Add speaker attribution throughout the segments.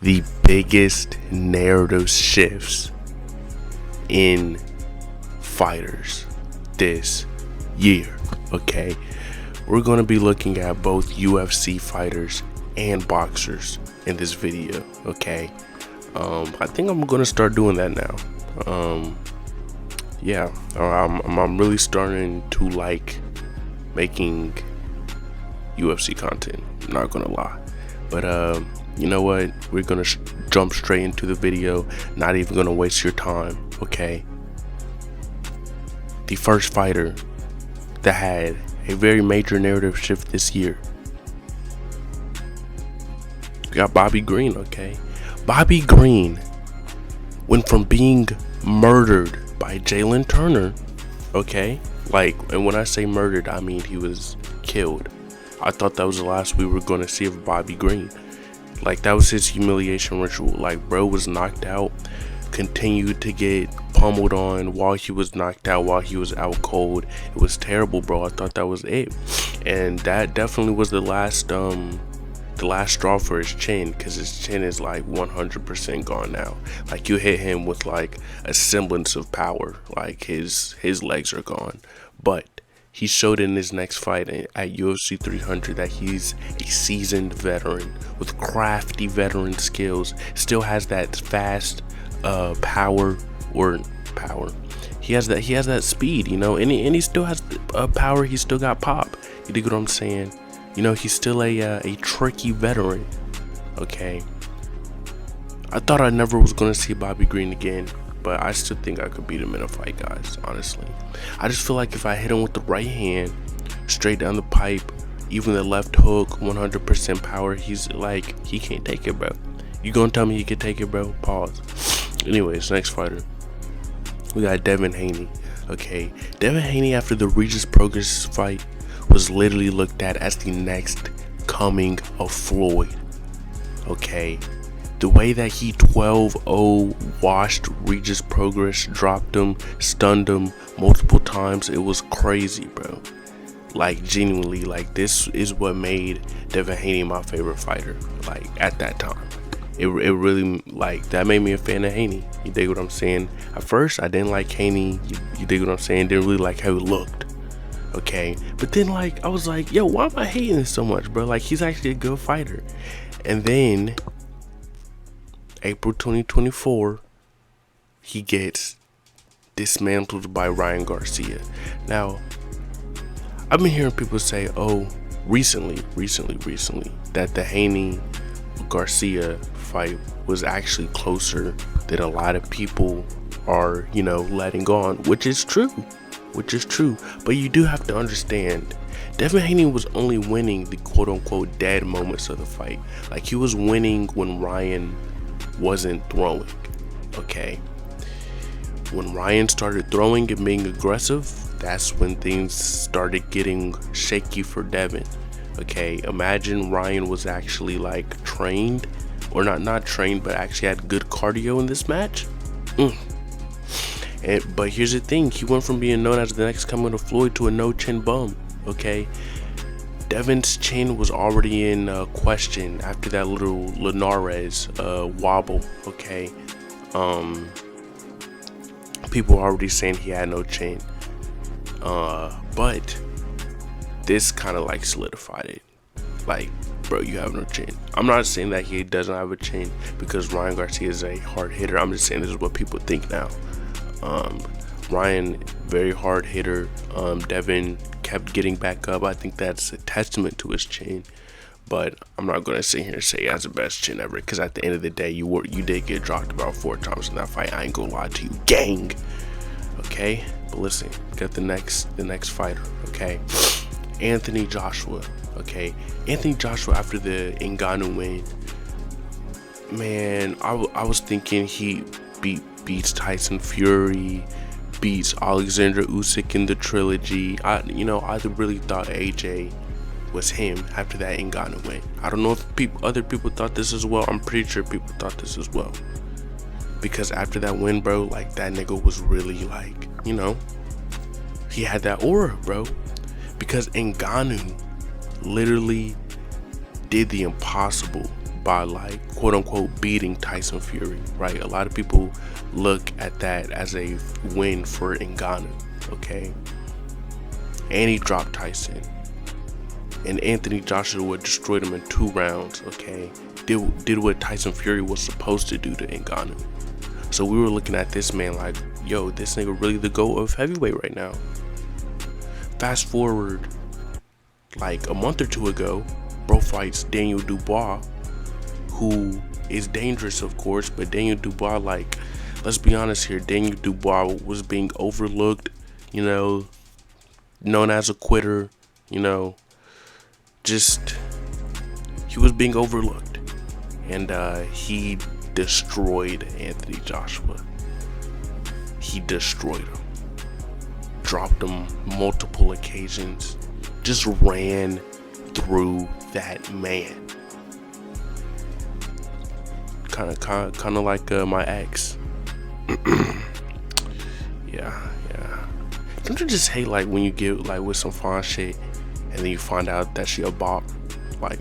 Speaker 1: the biggest narrative shifts in fighters this year. Okay, we're going to be looking at both UFC fighters and boxers in this video. Okay, I think I'm going to start doing that now. Yeah, I'm really starting to like making UFC content, I'm not gonna lie. But you know what, we're gonna jump straight into the video, not even gonna waste your time. Okay, the first fighter that had a very major narrative shift this year, we got Bobby Green. Okay, Bobby Green went from being murdered by Jalen Turner, okay, like, and when I say murdered, I mean he was killed. I thought that was the last we were going to see of Bobby Green. Like, that was his humiliation ritual. Like, bro was knocked out, continued to get pummeled on while he was knocked out, while he was out cold. It was terrible, bro. I thought that was it, and that definitely was the last straw for his chin, because his chin is like 100% gone now. Like, you hit him with like a semblance of power, like his legs are gone. But he showed in his next fight at UFC 300 that he's a seasoned veteran with crafty veteran skills. Still has that fast power. He has that speed, you know, and he still has power. He still got pop. You dig what I'm saying? You know, he's still a tricky veteran. Okay, I thought I never was gonna see Bobby Green again, but I still think I could beat him in a fight, guys. Honestly, I just feel like if I hit him with the right hand, straight down the pipe, even the left hook, 100% power, he's like, he can't take it, bro. You gonna tell me he can take it, bro? Pause. Anyways, next fighter, we got Devin Haney. Okay, Devin Haney, after the Regis Progress fight, was literally looked at as the next coming of Floyd. Okay, the way that he 12-0 washed Regis Progress, dropped him, stunned him multiple times, it was crazy, bro. Like, genuinely, like, this is what made Devin Haney my favorite fighter, like, at that time. It really, like, that made me a fan of Haney. You dig what I'm saying? At first, I didn't like Haney. You dig what I'm saying? Didn't really like how he looked. Okay, but then, like, I was like, yo, why am I hating this so much, bro? Like, he's actually a good fighter. And then April 2024, he gets dismantled by Ryan Garcia. Now, I've been hearing people say, oh, recently, that the Haney Garcia fight was actually closer than a lot of people are, you know, letting on, which is true. But you do have to understand, Devin Haney was only winning the quote-unquote dead moments of the fight. Like, he was winning when Ryan wasn't throwing. Okay, when Ryan started throwing and being aggressive, that's when things started getting shaky for Devin. Okay, imagine Ryan was actually like trained, or not trained, but actually had good cardio in this match. But here's the thing, he went from being known as the next coming of Floyd to a no chin bum. Okay, Devin's chin was already in question after that little Linares wobble. Okay, people were already saying he had no chin, but this kind of like solidified it. Like, bro, you have no chin. I'm not saying that he doesn't have a chin because Ryan Garcia is a hard hitter. I'm just saying this is what people think now. Ryan, very hard hitter. Devin kept getting back up. I think that's a testament to his chin. But I'm not gonna sit here and say he has the best chin ever, because at the end of the day, you did get dropped about 4 times in that fight. I ain't gonna lie to you, gang. Okay, but listen, got the next fighter. Okay, Anthony Joshua. Okay, Anthony Joshua, after the Ngannou win, man, I was thinking he beats Tyson Fury, beats Alexander Usyk in the trilogy. I really thought AJ was him after that Ngannou win. I don't know if other people thought this as well. I'm pretty sure people thought this as well, because after that win, bro, like, that nigga was really like, you know, he had that aura, bro, because Ngannou literally did the impossible by like quote unquote beating Tyson Fury, right? A lot of people look at that as a win for Ngannou, okay? And he dropped Tyson. And Anthony Joshua destroyed him in 2 rounds, okay? Did what Tyson Fury was supposed to do to Ngannou. So we were looking at this man like, yo, this nigga really the GOAT of heavyweight right now. Fast forward like a month or 2 ago, bro fights Daniel Dubois, who is dangerous, of course, but Daniel Dubois, like, let's be honest here, Daniel Dubois was being overlooked, you know, known as a quitter, you know, just, he was being overlooked, and he destroyed Anthony Joshua. He destroyed him, dropped him multiple occasions, just ran through that man. Kind of like my ex. yeah. Don't you just hate like when you get like with some fun shit and then you find out that she a bop? Like,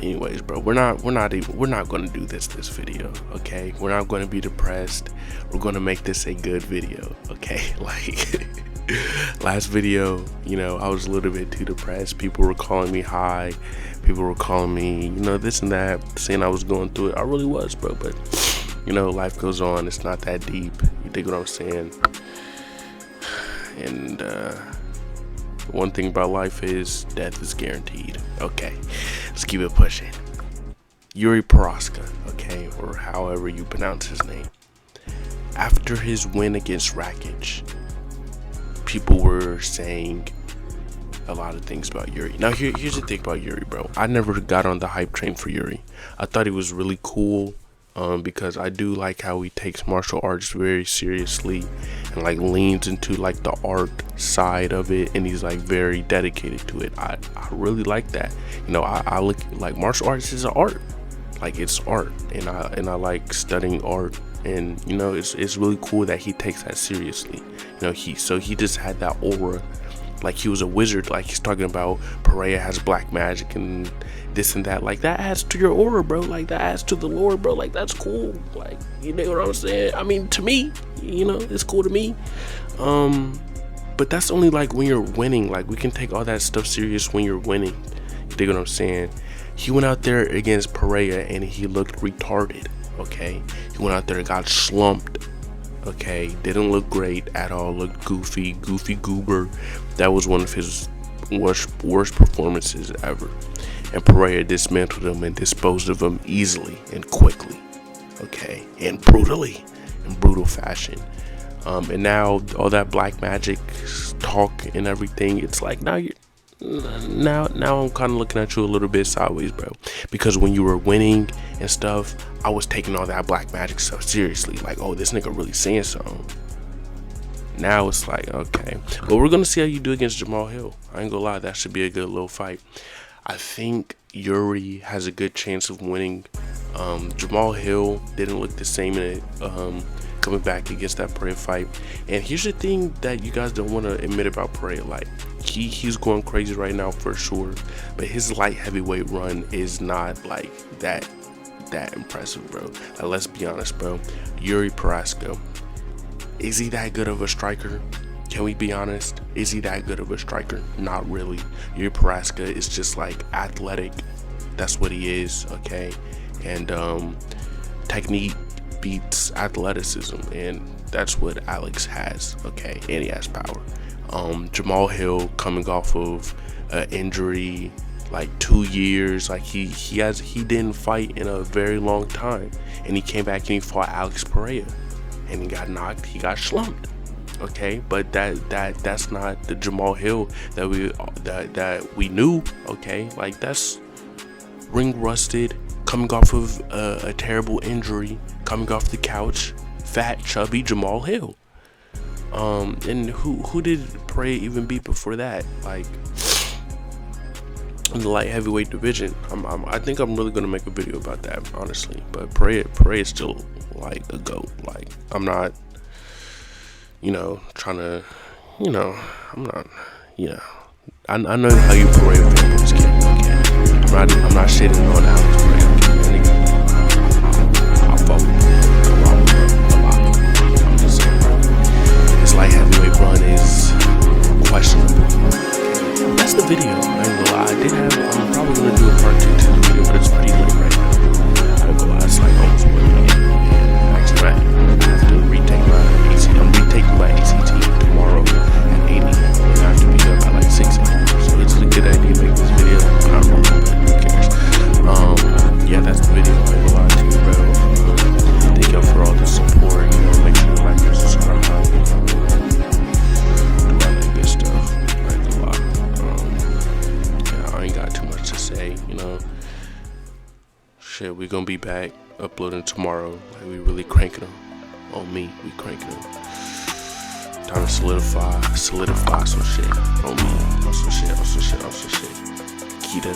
Speaker 1: anyways, bro, we're not gonna do this video, okay? We're not gonna be depressed. We're gonna make this a good video, okay? Like, last video, you know, I was a little bit too depressed. People were calling me high. People were calling me, you know, this and that, saying I was going through it. I really was, bro, but, you know, life goes on. It's not that deep. You dig what I'm saying? And one thing about life is death is guaranteed. Okay, let's keep it pushing. Jiri Prochazka, okay, or however you pronounce his name. After his win against Rakic, people were saying a lot of things about Jiri. Now here's the thing about Jiri, bro. I never got on the hype train for Jiri. I thought he was really cool, because I do like how he takes martial arts very seriously and like leans into like the art side of it, and he's like very dedicated to it. I really like that. You know, I look like martial arts is an art, like it's art, and I like studying art. And you know, it's really cool that he takes that seriously. You know, he just had that aura, like he was a wizard. Like he's talking about Pereira has black magic and this and that. Like that adds to your aura, bro. Like that adds to the lore, bro. Like that's cool. Like, you know what I'm saying? I mean, to me, you know, it's cool to me. But that's only like when you're winning. Like we can take all that stuff serious when you're winning. You dig what I'm saying? He went out there against Pereira and he looked retarded. Okay, he went out there and got slumped. Okay, didn't look great at all. Looked goofy goober. That was one of his worst performances ever. And Pereira dismantled him and disposed of him easily and quickly. Okay, and brutally, in brutal fashion. And now all that black magic talk and everything, it's like now I'm kind of looking at you a little bit sideways, bro, because when you were winning and stuff, I was taking all that black magic stuff seriously, like, oh, this nigga really saying something. Now it's like, okay, but we're gonna see how you do against Jamal Hill. I ain't gonna lie, that should be a good little fight. I think Jiri has a good chance of winning. Jamal Hill didn't look the same in it, coming back against that Pereira fight. And here's the thing that you guys don't want to admit about Pereira. Like, he's going crazy right now for sure, but his light heavyweight run is not like that impressive, bro. Like, let's be honest, bro. Jiri Prochazka, is he that good of a striker? Can we be honest? Is he that good of a striker? Not really. Jiri Prochazka is just like athletic. That's what he is, okay? And technique beats athleticism, and that's what Alex has, okay? And he has power. Jamal Hill coming off of injury, like 2 years, like he didn't fight in a very long time, and he came back and he fought Alex Pereira, and he got knocked, he got slumped, okay? But that's not the Jamal Hill that we knew, okay? Like, that's ring rusted, coming off of a terrible injury, coming off the couch, fat, chubby Jamal Hill. And who did Pereira even beat before that? Like, in the light heavyweight division. I think I'm really gonna make a video about that, honestly. But Pereira is still like a GOAT. Like, I'm not, you know, trying to, you know, I'm not, you know, I know how you Pereira fans get, okay? I'm not shitting on Alex Gray. I fuck with him. I rock with him a lot. I'm just saying, bro. His light heavyweight run is questionable. That's the video. I ain't gonna lie. I'm probably gonna do a part 2 to the video, but it's pretty late right now. I ain't gonna lie. It's like almost 1 minute. And actually, I have to retake my ACT. I'm retaking my ACT tomorrow at 8 a.m. And I have to be up at like 6 a.m. So it's a good idea to make this video. I don't know, but who cares? Yeah, that's the video. I ain't gonna lie to you, bro. Thank y'all for all the support. You know, make sure to like and subscribe. Do all that good stuff. I ain't gonna lie. Yeah, I ain't got too much to say. You know, shit, we gonna be back uploading tomorrow. Like, we really cranking them. On me, we cranking them. Time to solidify some shit. On me, on some shit. Keita.